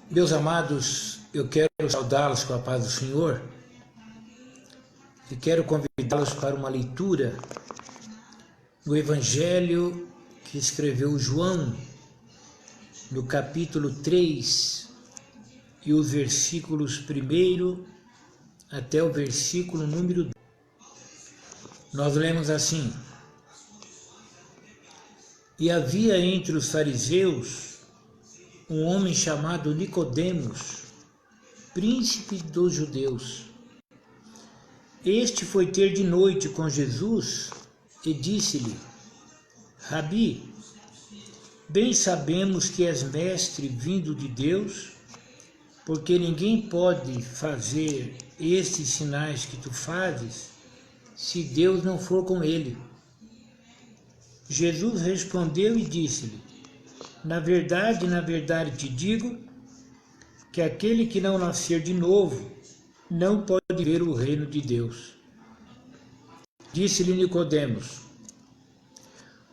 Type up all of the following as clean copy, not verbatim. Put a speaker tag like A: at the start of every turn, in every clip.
A: Meus amados, eu quero saudá-los com a paz do Senhor e quero convidá-los para uma leitura do Evangelho que escreveu João, no capítulo 3, e os versículos 1 até o versículo número 2. Nós lemos assim: E havia entre os fariseus um homem chamado Nicodemos, príncipe dos judeus. Este foi ter de noite com Jesus e disse-lhe: Rabi, bem sabemos que és mestre vindo de Deus, porque ninguém pode fazer estes sinais que tu fazes, se Deus não for com ele. Jesus respondeu e disse-lhe: na verdade te digo, que aquele que não nascer de novo não pode ver o reino de Deus. Disse-lhe Nicodemos: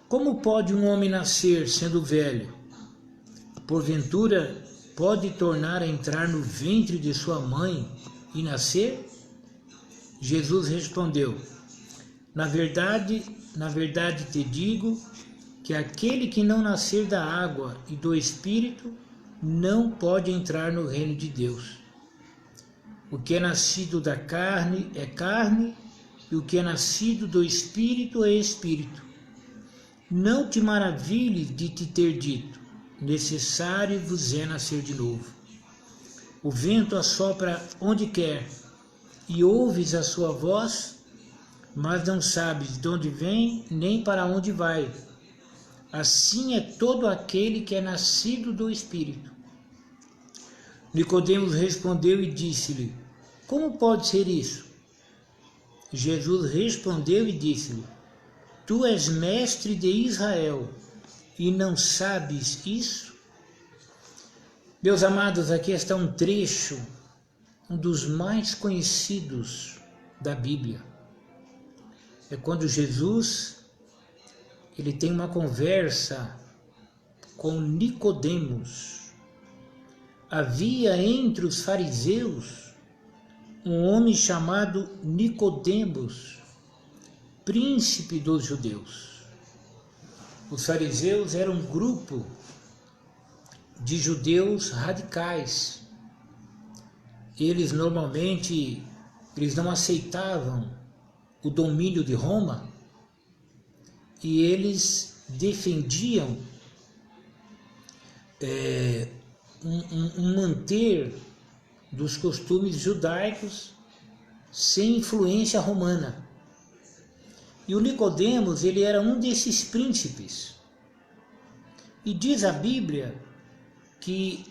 A: como pode um homem nascer sendo velho? Porventura pode tornar a entrar no ventre de sua mãe e nascer? Jesus respondeu: na verdade te digo, que aquele que não nascer da água e do Espírito não pode entrar no reino de Deus. O que é nascido da carne é carne, e o que é nascido do Espírito é Espírito. Não te maravilhes de te ter dito: necessário vos é nascer de novo. O vento assopra onde quer, e ouves a sua voz, mas não sabes de onde vem, nem para onde vai. Assim é todo aquele que é nascido do Espírito. Nicodemos respondeu e disse-lhe: como pode ser isso? Jesus respondeu e disse-lhe: tu és mestre de Israel e não sabes isso? Meus amados, aqui está um trecho, um dos mais conhecidos da Bíblia. É quando Jesus ele tem uma conversa com Nicodemos. Havia entre os fariseus um homem chamado Nicodemos, príncipe dos judeus. Os fariseus eram um grupo de judeus radicais. Eles não aceitavam o domínio de Roma, e eles defendiam um manter dos costumes judaicos sem influência romana. E o Nicodemos, ele era um desses príncipes. E diz a Bíblia que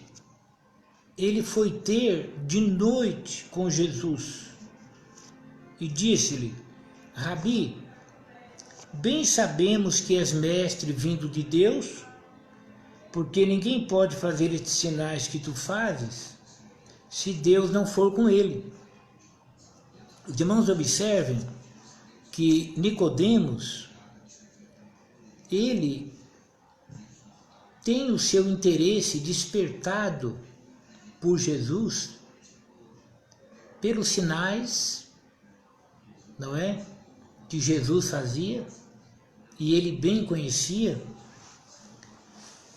A: ele foi ter de noite com Jesus e disse-lhe: Rabi, bem sabemos que és mestre vindo de Deus, porque ninguém pode fazer estes sinais que tu fazes, se Deus não for com ele. Os irmãos observem que Nicodemos, ele tem o seu interesse despertado por Jesus, pelos sinais, não é, que Jesus fazia, e ele bem conhecia,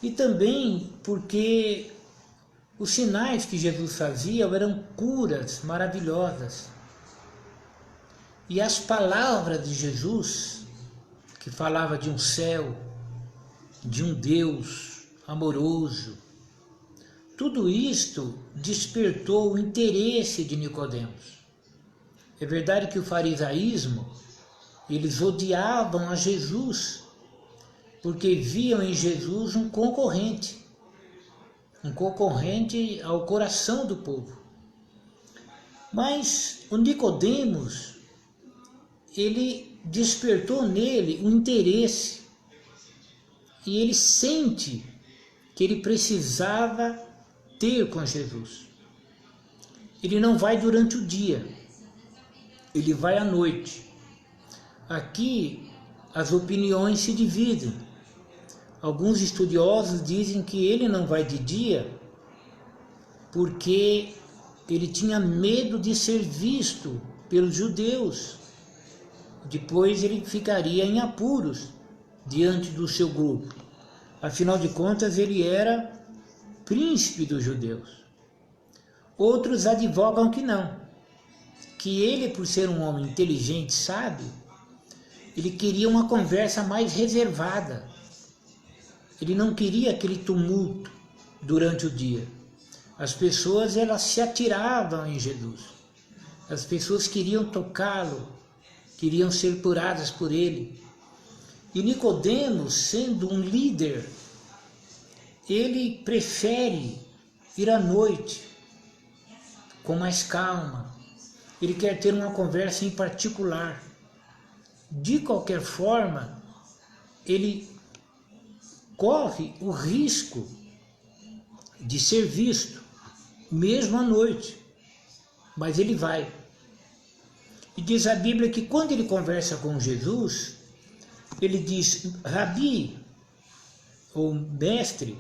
A: e também porque os sinais que Jesus fazia eram curas maravilhosas. E as palavras de Jesus, que falava de um céu, de um Deus amoroso, tudo isto despertou o interesse de Nicodemos. É verdade que o farisaísmo, eles odiavam a Jesus, porque viam em Jesus um concorrente ao coração do povo. Mas o Nicodemos, ele despertou nele um interesse, e ele sente que ele precisava ter com Jesus. Ele não vai durante o dia, ele vai à noite. Aqui as opiniões se dividem. Alguns estudiosos dizem que ele não vai de dia porque ele tinha medo de ser visto pelos judeus. Depois ele ficaria em apuros diante do seu grupo. Afinal de contas, ele era príncipe dos judeus. Outros advogam que não, que ele, por ser um homem inteligente, sábio, ele queria uma conversa mais reservada. Ele não queria aquele tumulto durante o dia. As pessoas, elas se atiravam em Jesus. As pessoas queriam tocá-lo, queriam ser curadas por ele. E Nicodemos, sendo um líder, ele prefere ir à noite, com mais calma. Ele quer ter uma conversa em particular. De qualquer forma, ele corre o risco de ser visto, mesmo à noite. Mas ele vai. E diz a Bíblia que quando ele conversa com Jesus, ele diz: Rabi, ou mestre,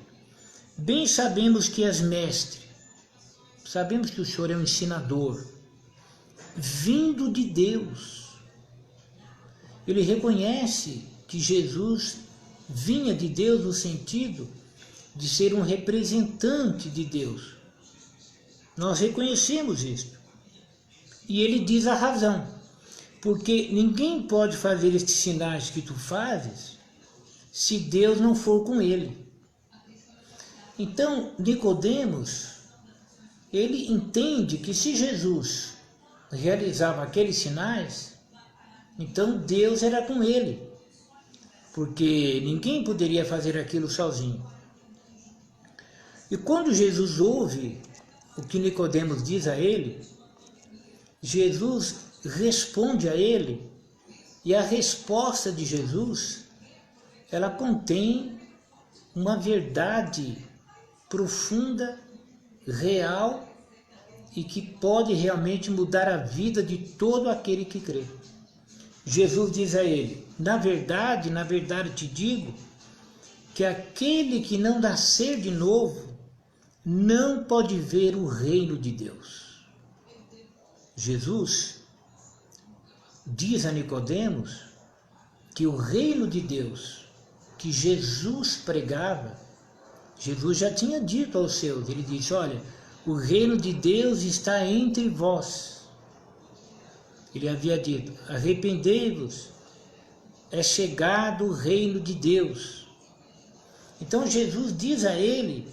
A: bem sabemos que és mestre. Sabemos que o Senhor é um ensinador, vindo de Deus. Ele reconhece que Jesus vinha de Deus no sentido de ser um representante de Deus. Nós reconhecemos isto. E ele diz a razão, porque ninguém pode fazer estes sinais que tu fazes se Deus não for com ele. Então, Nicodemos, ele entende que se Jesus realizava aqueles sinais, então Deus era com ele, porque ninguém poderia fazer aquilo sozinho. E quando Jesus ouve o que Nicodemos diz a ele, Jesus responde a ele, e a resposta de Jesus, ela contém uma verdade profunda, real, e que pode realmente mudar a vida de todo aquele que crê. Jesus diz a ele: na verdade te digo, que aquele que não nascer de novo não pode ver o reino de Deus. Jesus diz a Nicodemos que o reino de Deus que Jesus pregava, Jesus já tinha dito aos seus. Ele disse: olha, o reino de Deus está entre vós. Ele havia dito: arrependei-vos, é chegado o reino de Deus. Então Jesus diz a ele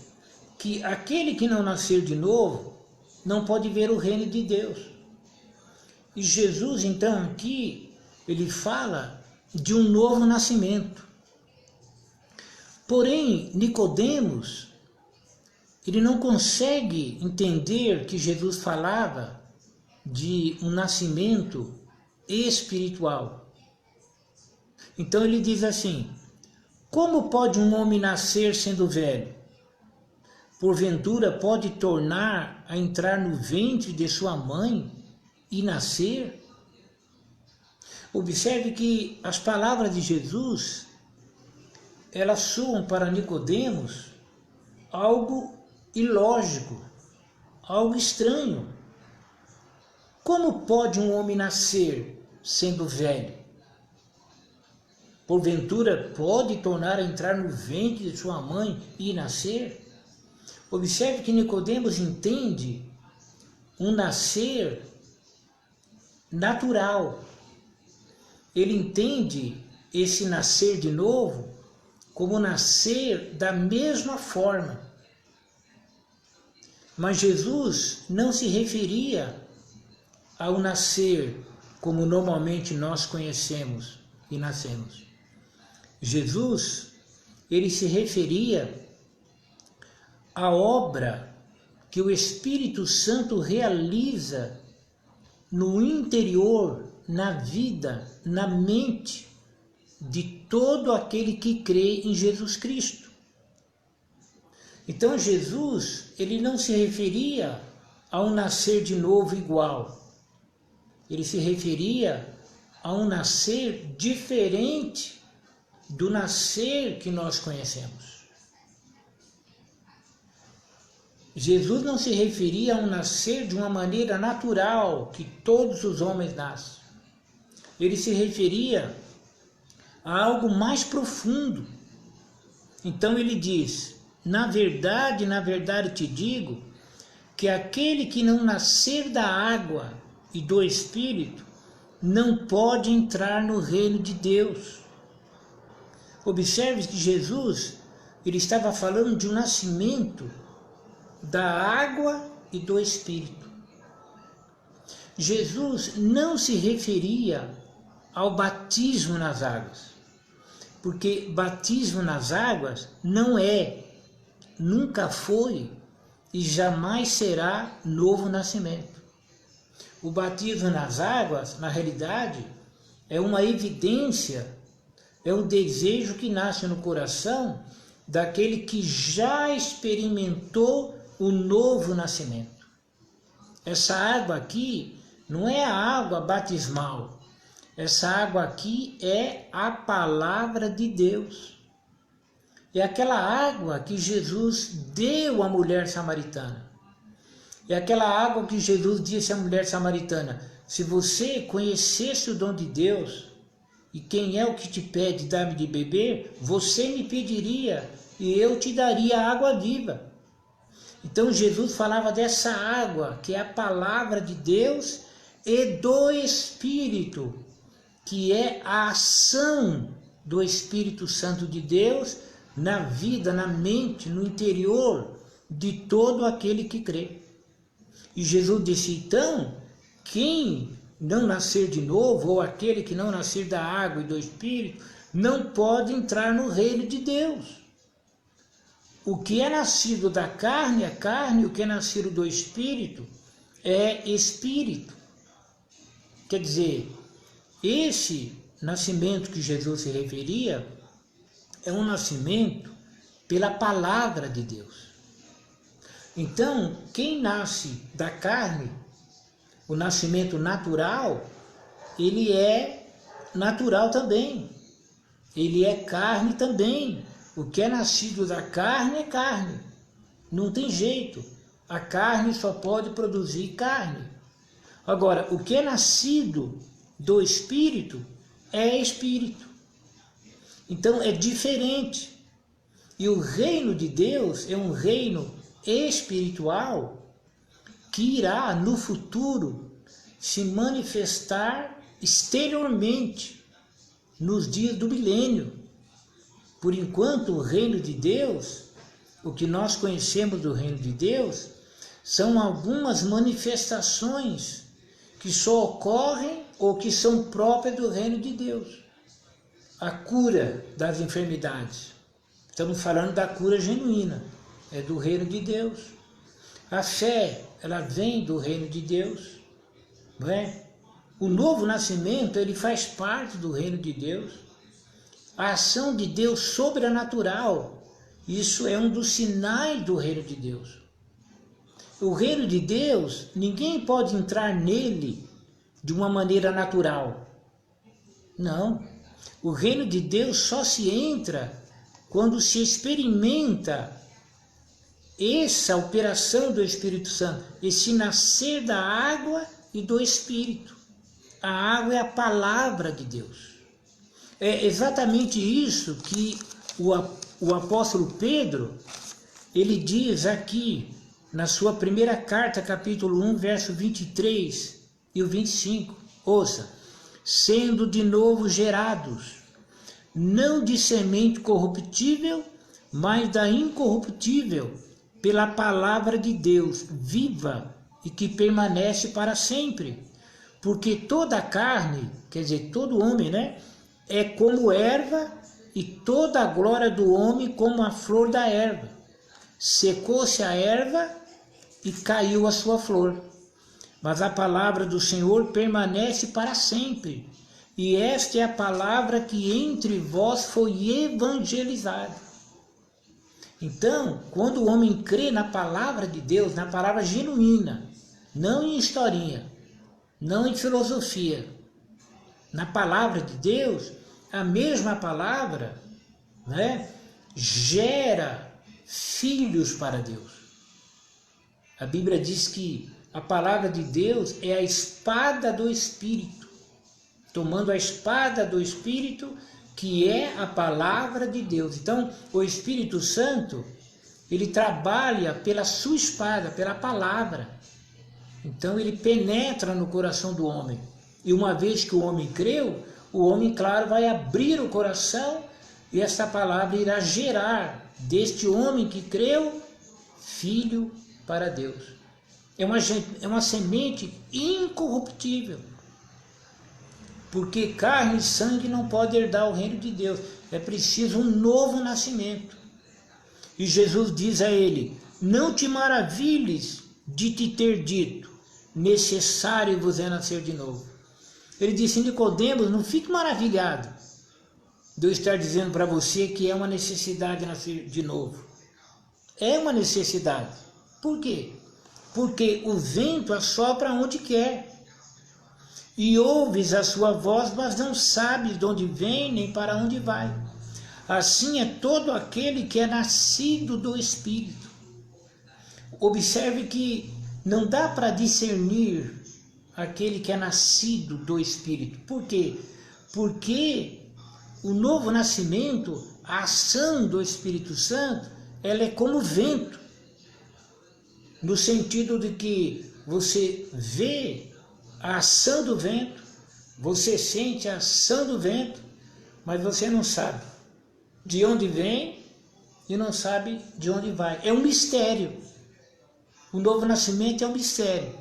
A: que aquele que não nascer de novo não pode ver o reino de Deus. E Jesus, então, aqui, ele fala de um novo nascimento. Porém, Nicodemos, ele não consegue entender que Jesus falava de um nascimento espiritual. Então ele diz assim: como pode um homem nascer sendo velho? Porventura pode tornar a entrar no ventre de sua mãe e nascer? Observe que as palavras de Jesus, elas soam para Nicodemos algo ilógico, algo estranho. Como pode um homem nascer sendo velho? Porventura pode tornar a entrar no ventre de sua mãe e nascer? Observe que Nicodemos entende um nascer natural. Ele entende esse nascer de novo como nascer da mesma forma. Mas Jesus não se referia ao nascer como normalmente nós conhecemos e nascemos. Jesus, ele se referia à obra que o Espírito Santo realiza no interior, na vida, na mente de todo aquele que crê em Jesus Cristo. Então Jesus, ele não se referia a um nascer de novo igual. Ele se referia a um nascer diferente do nascer que nós conhecemos. Jesus não se referia a um nascer de uma maneira natural, que todos os homens nascem. Ele se referia a algo mais profundo. Então ele diz: na verdade te digo, que aquele que não nascer da água e do Espírito não pode entrar no reino de Deus. Observe que Jesus, ele estava falando de um nascimento da água e do Espírito. Jesus não se referia ao batismo nas águas, porque batismo nas águas não é, nunca foi e jamais será novo nascimento. O batismo nas águas, na realidade, é uma evidência, é um desejo que nasce no coração daquele que já experimentou o novo nascimento. Essa água aqui não é a água batismal. Essa água aqui é a palavra de Deus. É aquela água que Jesus deu à mulher samaritana. É aquela água que Jesus disse à mulher samaritana: se você conhecesse o dom de Deus, e quem é o que te pede, dá-me de beber, você me pediria e eu te daria a água viva. Então Jesus falava dessa água, que é a palavra de Deus e do Espírito, que é a ação do Espírito Santo de Deus na vida, na mente, no interior de todo aquele que crê. E Jesus disse: então, quem não nascer de novo, ou aquele que não nascer da água e do Espírito, não pode entrar no reino de Deus. O que é nascido da carne é carne, o que é nascido do Espírito é Espírito. Quer dizer, esse nascimento que Jesus se referia é um nascimento pela palavra de Deus. Então, quem nasce da carne, o nascimento natural, ele é natural também. Ele é carne também. O que é nascido da carne é carne. Não tem jeito. A carne só pode produzir carne. Agora, o que é nascido do Espírito é Espírito. Então é diferente. E o reino de Deus é um reino espiritual que irá no futuro se manifestar exteriormente nos dias do milênio. Por enquanto, o reino de Deus, o que nós conhecemos do reino de Deus, são algumas manifestações que só ocorrem ou que são próprias do reino de Deus. A cura das enfermidades. Estamos falando da cura genuína, é do reino de Deus. A fé, ela vem do reino de Deus, não é? O novo nascimento, ele faz parte do reino de Deus. A ação de Deus sobrenatural, isso é um dos sinais do reino de Deus. O reino de Deus, ninguém pode entrar nele de uma maneira natural. Não. O reino de Deus só se entra quando se experimenta essa operação do Espírito Santo, esse nascer da água e do Espírito. A água é a palavra de Deus. É exatamente isso que o apóstolo Pedro, ele diz aqui na sua primeira carta, capítulo 1, verso 23 e o 25. Ouça: sendo de novo gerados, não de semente corruptível, mas da incorruptível, pela palavra de Deus, viva e que permanece para sempre. Porque toda a carne, quer dizer, todo homem, né, é como erva, e toda a glória do homem como a flor da erva. Secou-se a erva e caiu a sua flor. Mas a palavra do Senhor permanece para sempre. E esta é a palavra que entre vós foi evangelizada. Então, quando o homem crê na palavra de Deus, na palavra genuína, não em historinha, não em filosofia, na palavra de Deus, a mesma palavra, né, gera filhos para Deus. A Bíblia diz que a palavra de Deus é a espada do Espírito. Tomando a espada do Espírito, que é a palavra de Deus. Então, o Espírito Santo, ele trabalha pela sua espada, pela palavra. Então, ele penetra no coração do homem. E uma vez que o homem creu, o homem, claro, vai abrir o coração e essa palavra irá gerar deste homem que creu, filho para Deus. É uma semente incorruptível. Porque carne e sangue não podem herdar o reino de Deus. É preciso um novo nascimento. E Jesus diz a ele: não te maravilhes de te ter dito, necessário vos é nascer de novo. Ele disse: Nicodemos, não fique maravilhado de eu estar dizendo para você que é uma necessidade nascer de novo. É uma necessidade. Por quê? Porque o vento assopra onde quer. E ouves a sua voz, mas não sabes de onde vem nem para onde vai. Assim é todo aquele que é nascido do Espírito. Observe que não dá para discernir aquele que é nascido do Espírito. Por quê? Porque o novo nascimento, a ação do Espírito Santo, ela é como vento. No sentido de que você vê a ação do vento, você sente a ação do vento, mas você não sabe de onde vem e não sabe de onde vai. É um mistério. O novo nascimento é um mistério.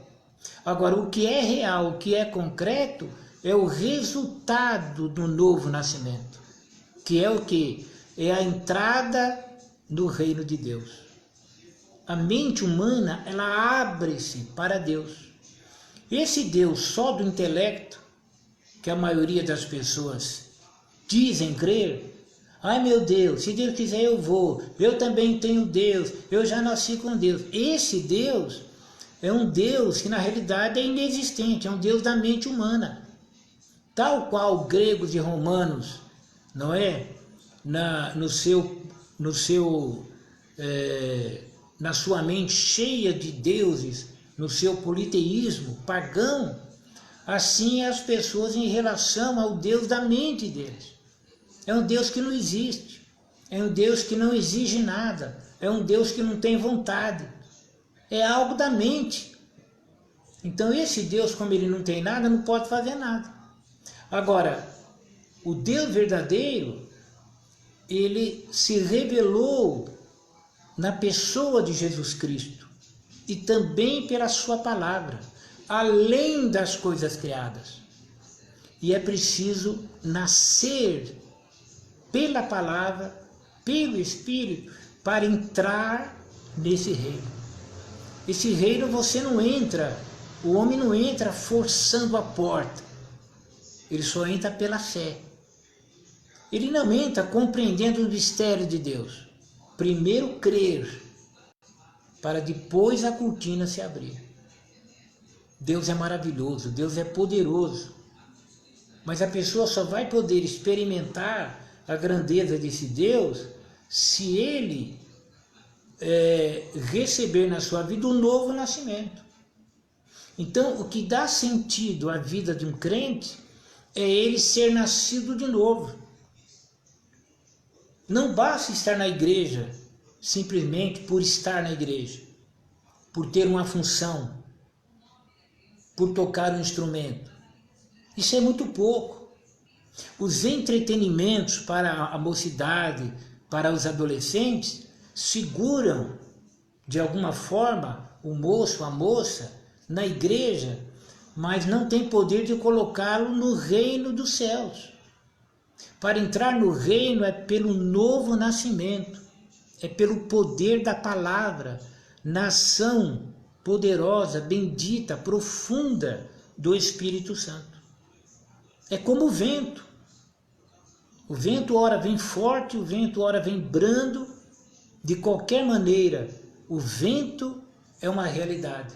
A: Agora, o que é real, o que é concreto, é o resultado do novo nascimento. Que é o quê? É a entrada no reino de Deus. A mente humana, ela abre-se para Deus. Esse Deus só do intelecto, que a maioria das pessoas dizem crer, ai meu Deus, se Deus quiser eu vou, eu também tenho Deus, eu já nasci com Deus. Esse Deus é um Deus que na realidade é inexistente, é um Deus da mente humana. Tal qual gregos e romanos, não é? Na sua mente cheia de deuses, no seu politeísmo pagão, assim é as pessoas em relação ao Deus da mente deles. É um Deus que não existe, é um Deus que não exige nada, é um Deus que não tem vontade, é algo da mente. Então esse Deus, como ele não tem nada, não pode fazer nada. Agora, o Deus verdadeiro, ele se revelou na pessoa de Jesus Cristo e também pela sua palavra, além das coisas criadas. E é preciso nascer pela palavra, pelo Espírito, para entrar nesse reino. Esse reino você não entra, o homem não entra forçando a porta, ele só entra pela fé. Ele não entra compreendendo o mistério de Deus. Primeiro crer, para depois a cortina se abrir. Deus é maravilhoso, Deus é poderoso, mas a pessoa só vai poder experimentar a grandeza desse Deus se ele receber na sua vida um novo nascimento. Então, o que dá sentido à vida de um crente é ele ser nascido de novo. Não basta estar na igreja simplesmente por estar na igreja, por ter uma função, por tocar um instrumento. Isso é muito pouco. Os entretenimentos para a mocidade, para os adolescentes, seguram, de alguma forma, o moço, a moça, na igreja, mas não tem poder de colocá-lo no reino dos céus. Para entrar no reino é pelo novo nascimento, é pelo poder da palavra, na ação poderosa, bendita, profunda do Espírito Santo. É como o vento. O vento ora vem forte, o vento ora vem brando. De qualquer maneira, o vento é uma realidade.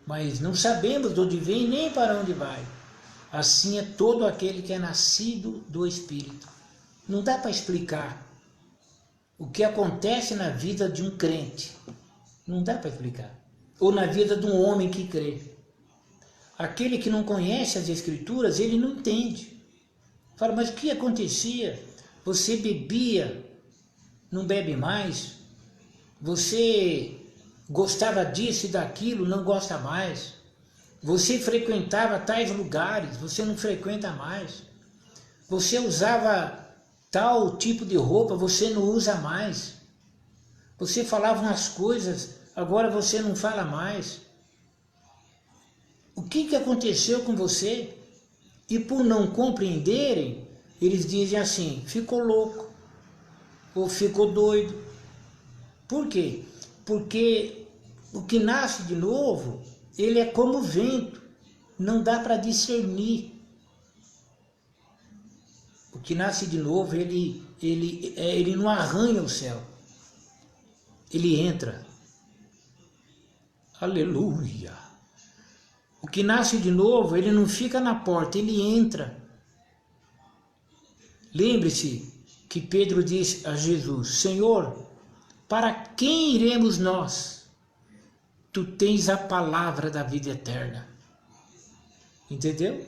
A: Mas não sabemos de onde vem nem para onde vai. Assim é todo aquele que é nascido do Espírito. Não dá para explicar o que acontece na vida de um crente. Não dá para explicar. ou na vida de um homem que crê. Aquele que não conhece as Escrituras, ele não entende. Fala, mas o que acontecia? Você bebia, não bebe mais. Você gostava disso e daquilo, não gosta mais. Você frequentava tais lugares, você não frequenta mais. Você usava tal tipo de roupa, você não usa mais. Você falava umas coisas, agora você não fala mais. O que aconteceu com você? E por não compreenderem, eles dizem assim, ficou louco, ou ficou doido. Por quê? Porque o que nasce de novo, ele é como o vento, não dá para discernir. O que nasce de novo, ele não arranha o céu, ele entra. Aleluia! O que nasce de novo, ele não fica na porta, ele entra. Lembre-se que Pedro disse a Jesus, Senhor, para quem iremos nós? Tu tens a palavra da vida eterna. Entendeu?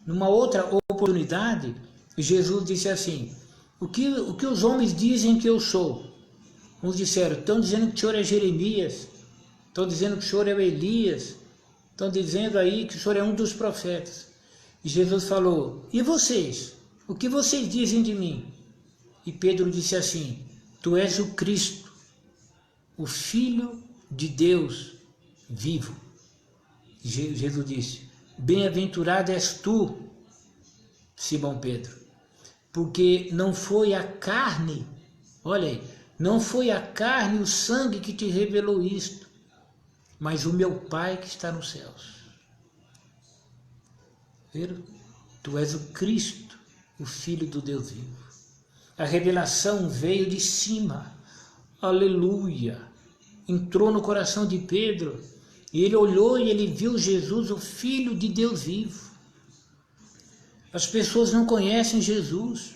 A: Numa outra oportunidade, Jesus disse assim, o que os homens dizem que eu sou? Uns disseram, estão dizendo que o Senhor é Jeremias, estão dizendo que o Senhor é Elias, estão dizendo aí que o Senhor é um dos profetas. E Jesus falou, e vocês? O que vocês dizem de mim? E Pedro disse assim, tu és o Cristo, o Filho de Deus vivo. E Jesus disse, bem-aventurado és tu, Simão Pedro, porque não foi a carne, olha aí, não foi a carne e o sangue que te revelou isto, mas o meu Pai que está nos céus. Viram? Tu és o Cristo, o Filho do Deus vivo. A revelação veio de cima. Aleluia! Entrou no coração de Pedro e ele olhou e ele viu Jesus, o Filho de Deus vivo. As pessoas não conhecem Jesus.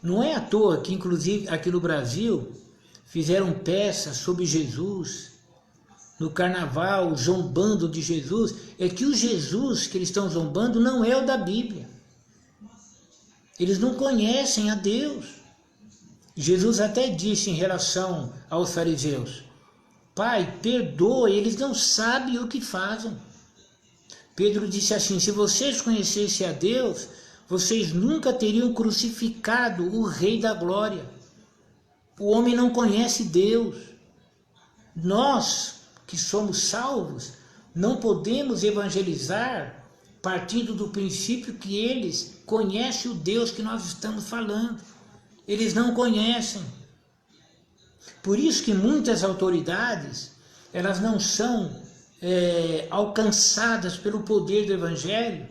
A: Não é à toa que, inclusive, aqui no Brasil, fizeram peças sobre Jesus, no carnaval, zombando de Jesus. É que o Jesus que eles estão zombando não é o da Bíblia. Eles não conhecem a Deus. Jesus até disse em relação aos fariseus, Pai, perdoa, eles não sabem o que fazem. Pedro disse assim, se vocês conhecessem a Deus, vocês nunca teriam crucificado o Rei da Glória. O homem não conhece Deus. Nós, que somos salvos, não podemos evangelizar partindo do princípio que eles conhecem o Deus que nós estamos falando. Eles não conhecem. Por isso que muitas autoridades, elas não são alcançadas pelo poder do Evangelho,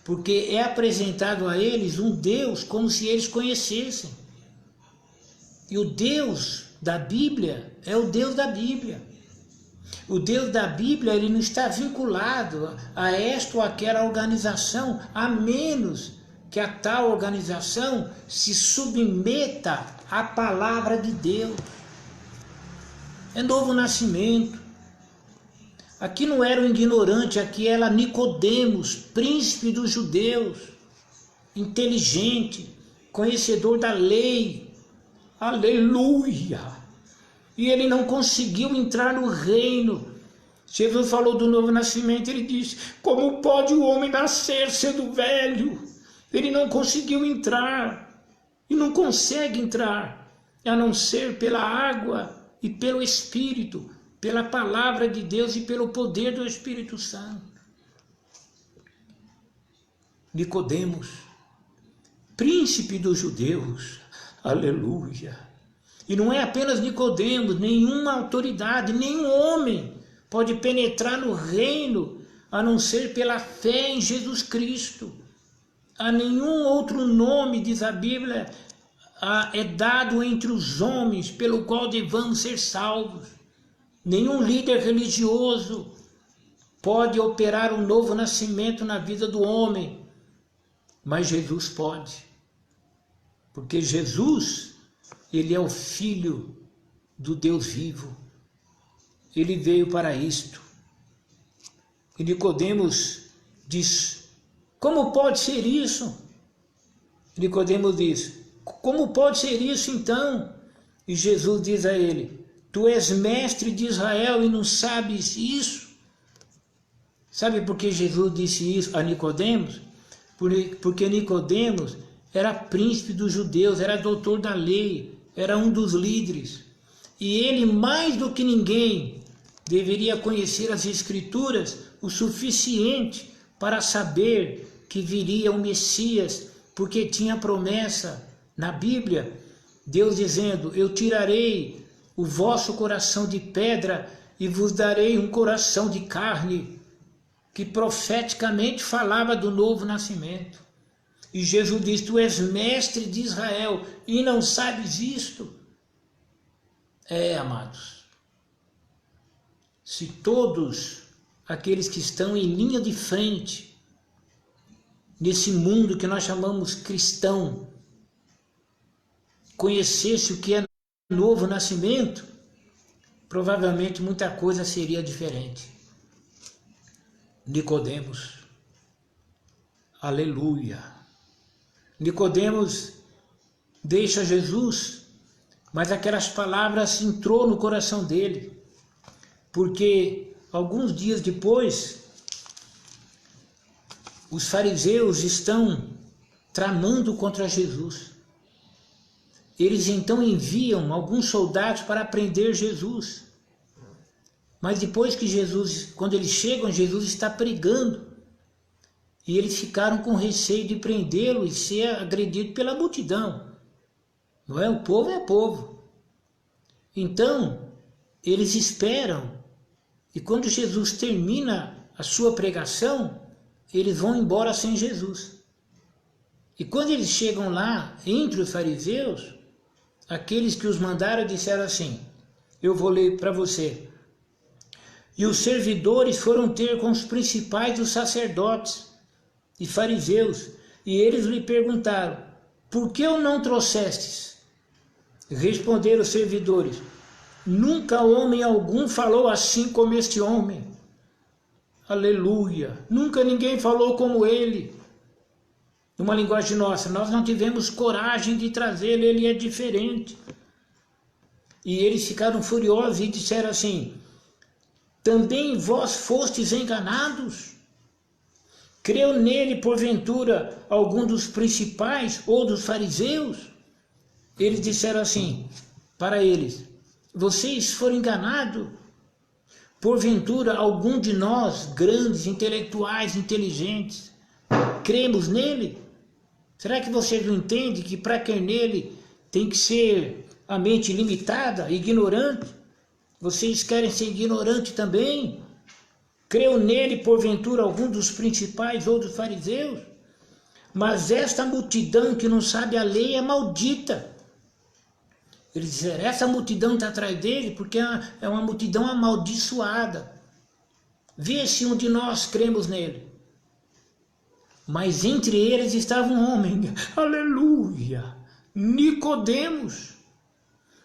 A: porque é apresentado a eles um Deus como se eles conhecessem. E o Deus da Bíblia é o Deus da Bíblia. O Deus da Bíblia, ele não está vinculado a esta ou aquela organização, a menos que a tal organização se submeta à palavra de Deus. É novo nascimento. Aqui não era um ignorante, aqui era Nicodemos, príncipe dos judeus, inteligente, conhecedor da lei. Aleluia! E ele não conseguiu entrar no reino. Jesus falou do novo nascimento, ele disse, como pode o homem nascer sendo velho? Ele não conseguiu entrar, e não consegue entrar, a não ser pela água e pelo Espírito, pela palavra de Deus e pelo poder do Espírito Santo. Nicodemos, príncipe dos judeus, aleluia. E não é apenas Nicodemos, nenhuma autoridade, nenhum homem pode penetrar no reino a não ser pela fé em Jesus Cristo. A nenhum outro nome, diz a Bíblia, é dado entre os homens pelo qual devamos ser salvos. Nenhum líder religioso pode operar um novo nascimento na vida do homem, mas Jesus pode, porque Jesus, ele é o Filho do Deus vivo. ele veio para isto. E Nicodemos diz: como pode ser isso? Nicodemos diz: como pode ser isso então? E Jesus diz a ele: tu és mestre de Israel e não sabes isso? Sabe por que Jesus disse isso a Nicodemos? Porque Nicodemos era príncipe dos judeus, era doutor da lei, era um dos líderes. E ele, mais do que ninguém, deveria conhecer as Escrituras o suficiente para saber que viria o Messias, porque tinha promessa na Bíblia, Deus dizendo: eu tirarei o vosso coração de pedra e vos darei um coração de carne, que profeticamente falava do novo nascimento. E Jesus diz: tu és mestre de Israel e não sabes isto? Amados, se todos aqueles que estão em linha de frente nesse mundo que nós chamamos cristão conhecesse o que é novo nascimento, provavelmente muita coisa seria diferente. Nicodemos, aleluia. Nicodemos deixa Jesus, mas aquelas palavras entrou no coração dele, porque alguns dias depois os fariseus estão tramando contra Jesus. Eles então enviam alguns soldados para prender Jesus. Mas depois que Jesus, quando eles chegam, Jesus está pregando. E eles ficaram com receio de prendê-lo e ser agredido pela multidão. Não é? O povo é povo. Então, eles esperam. E quando Jesus termina a sua pregação, eles vão embora sem Jesus. E quando eles chegam lá, entre os fariseus, aqueles que os mandaram disseram assim, eu vou ler para você. E os servidores foram ter com os principais dos sacerdotes e fariseus, e eles lhe perguntaram, por que o não trouxestes? Responderam os servidores, nunca homem algum falou assim como este homem. Aleluia! Nunca ninguém falou como ele. Numa linguagem nossa, nós não tivemos coragem de trazê-lo, ele é diferente. E eles ficaram furiosos e disseram assim, também vós fostes enganados? Creu nele, porventura, algum dos principais ou dos fariseus? Eles disseram assim, para eles, vocês foram enganados? Porventura, algum de nós, grandes, intelectuais, inteligentes, cremos nele? Será que vocês não entendem que para crer nele tem que ser a mente limitada, ignorante? Vocês querem ser ignorantes também? Creu nele, porventura, algum dos principais ou dos fariseus? Mas esta multidão que não sabe a lei é maldita. Eles disseram, essa multidão está atrás dele porque é uma multidão amaldiçoada. Vê se um de nós cremos nele. Mas entre eles estava um homem, aleluia, Nicodemos.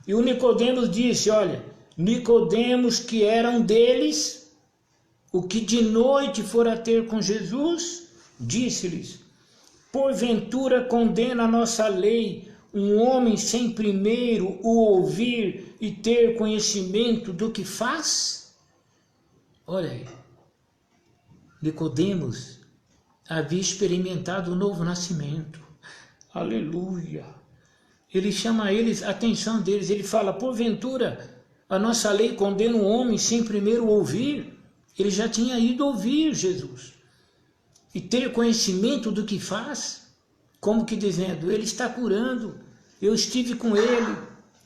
A: E o Nicodemos disse, olha, Nicodemos que era um deles, o que de noite fora ter com Jesus, disse-lhes, porventura condena a nossa lei um homem sem primeiro o ouvir e ter conhecimento do que faz? Olha aí, Nicodemos havia experimentado o novo nascimento, aleluia. Ele chama a atenção deles, ele fala, porventura a nossa lei condena um homem sem primeiro ouvir? Ele já tinha ido ouvir Jesus e ter conhecimento do que faz, como que dizendo, ele está curando, eu estive com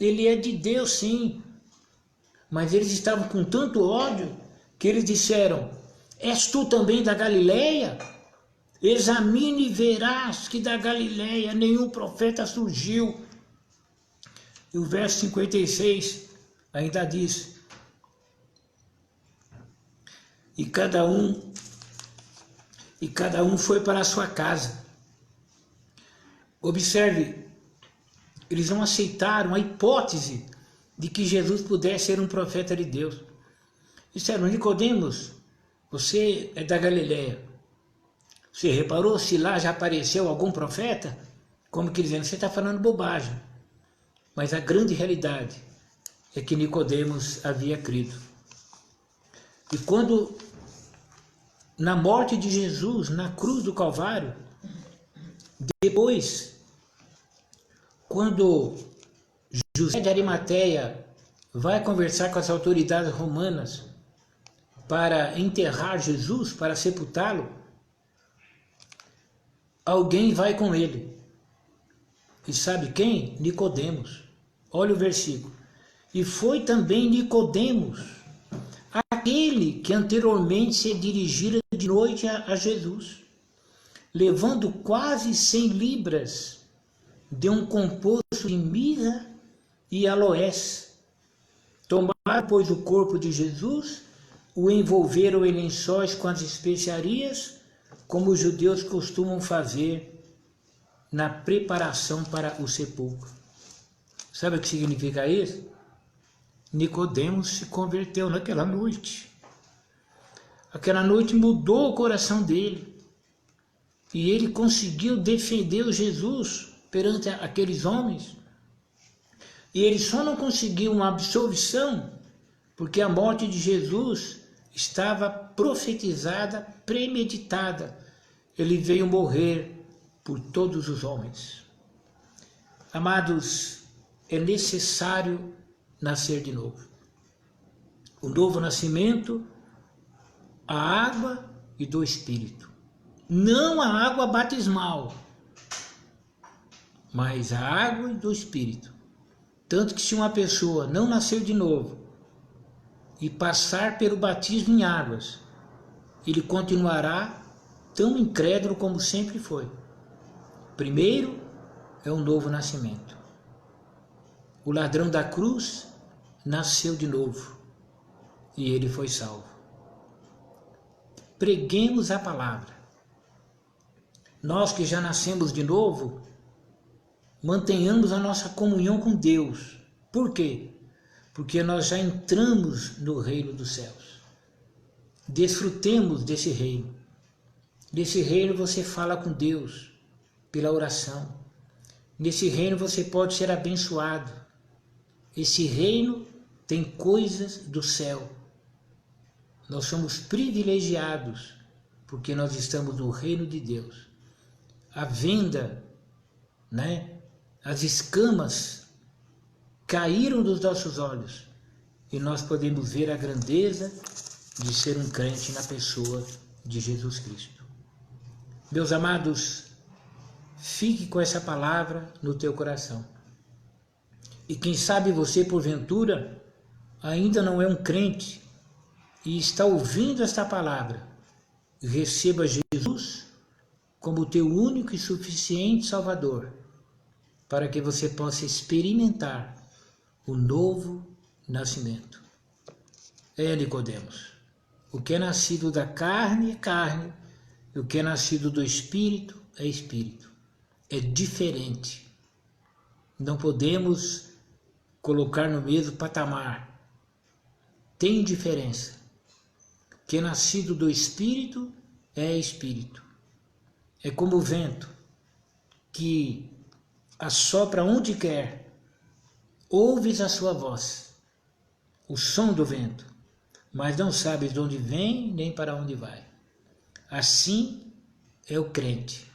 A: ele é de Deus sim. Mas eles estavam com tanto ódio que eles disseram, és tu também da Galileia? Examine e verás que da Galileia nenhum profeta surgiu. E o verso 56 ainda diz, e cada um foi para a sua casa. Observe, eles não aceitaram a hipótese de que Jesus pudesse ser um profeta de Deus. Disseram: Nicodemos, você é da Galileia. Você reparou se lá já apareceu algum profeta? Como que dizendo, você está falando bobagem. Mas a grande realidade é que Nicodemos havia crido. E quando, na morte de Jesus, na cruz do Calvário, depois, quando José de Arimateia vai conversar com as autoridades romanas para enterrar Jesus, para sepultá-lo, alguém vai com ele. E sabe quem? Nicodemos. Olha o versículo. E foi também Nicodemos, aquele que anteriormente se dirigira de noite a Jesus, levando quase 100 libras de um composto de mirra e aloés. Tomaram, pois, o corpo de Jesus, o envolveram em lençóis com as especiarias, como os judeus costumam fazer na preparação para o sepulcro. Sabe o que significa isso? Nicodemos se converteu naquela noite. Aquela noite mudou o coração dele. E ele conseguiu defender o Jesus perante aqueles homens. E ele só não conseguiu uma absolvição porque a morte de Jesus estava profetizada, premeditada. Ele veio morrer por todos os homens. Amados, é necessário nascer de novo. O novo nascimento, a água e do Espírito. Não a água batismal, mas a água e do Espírito. Tanto que se uma pessoa não nascer de novo e passar pelo batismo em águas, ele continuará tão incrédulo como sempre foi. Primeiro é um novo nascimento. O ladrão da cruz nasceu de novo e ele foi salvo. Preguemos a palavra. Nós que já nascemos de novo, mantenhamos a nossa comunhão com Deus. Por quê? Porque nós já entramos no reino dos céus. Desfrutemos desse reino. Nesse reino você fala com Deus pela oração. Nesse reino você pode ser abençoado. Esse reino tem coisas do céu. Nós somos privilegiados porque nós estamos no reino de Deus. A venda, as escamas caíram dos nossos olhos e nós podemos ver a grandeza de ser um crente na pessoa de Jesus Cristo. Meus amados, fique com essa palavra no teu coração. E quem sabe você, porventura, ainda não é um crente e está ouvindo esta palavra. Receba Jesus como teu único e suficiente Salvador, para que você possa experimentar o novo nascimento. Nicodemos, o que é nascido da carne é carne, e o que é nascido do Espírito é Espírito. É diferente. Não podemos colocar no mesmo patamar. Tem diferença. O que é nascido do Espírito é Espírito. É como o vento que assopra onde quer. Ouves a sua voz, o som do vento, mas não sabes de onde vem nem para onde vai. Assim é o crente.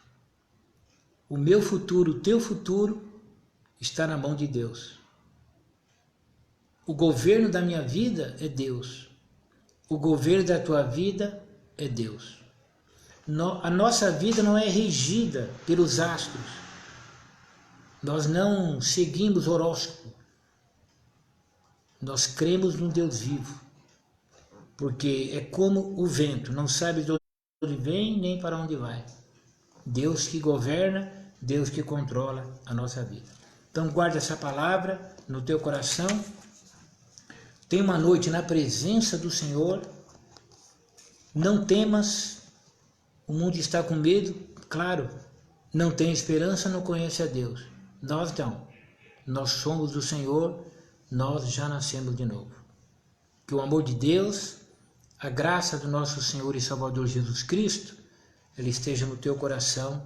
A: O meu futuro, o teu futuro está na mão de Deus. O governo da minha vida é Deus. O governo da tua vida é Deus. A nossa vida não é regida pelos astros. Nós não seguimos horóscopo. Nós cremos num Deus vivo. Porque é como o vento, não sabe de onde vem nem para onde vai. Deus que governa, Deus que controla a nossa vida. Então guarda essa palavra no teu coração. Tenha uma noite na presença do Senhor. Não temas. O mundo está com medo. Claro, não tem esperança, não conhece a Deus. Nós não. Nós somos do Senhor. Nós já nascemos de novo. Que o amor de Deus, A graça do nosso Senhor e Salvador Jesus Cristo, ela esteja no teu coração